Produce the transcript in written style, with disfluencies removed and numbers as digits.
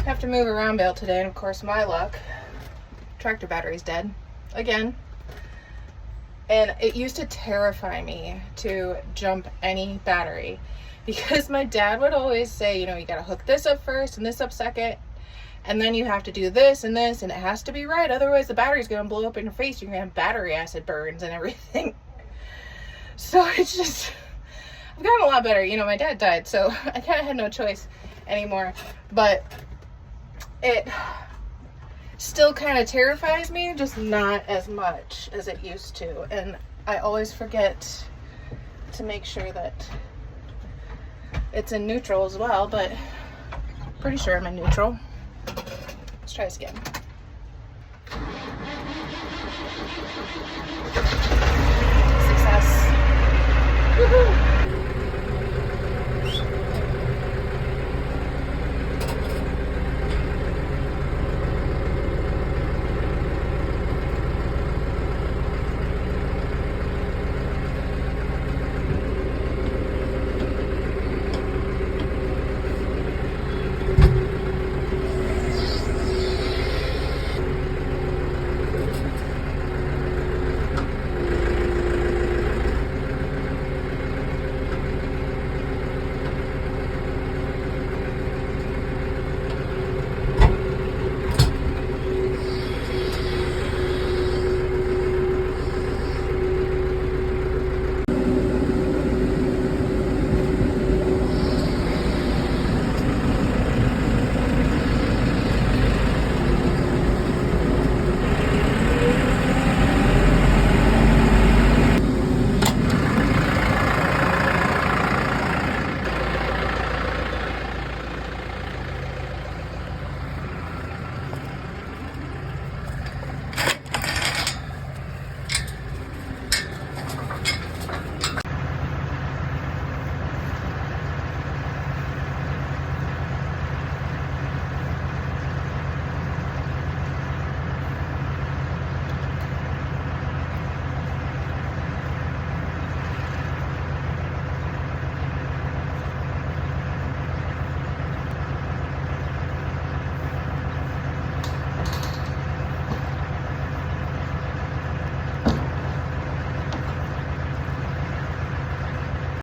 Have to move around bale today, and of course my luck, tractor battery's dead again. And it used to terrify me to jump any battery because my dad would always say, you know, you gotta hook this up first and this up second, and then you have to do this, and it has to be right, otherwise the battery's gonna blow up in your face. You're gonna have battery acid burns and everything. So it's just, I've gotten a lot better. You know, my dad died, so I kind of had no choice anymore, but it still kind of terrifies me, just not as much as it used to. And I always forget to make sure that it's in neutral as well, but pretty sure I'm in neutral. Let's try this again. Success. Woohoo!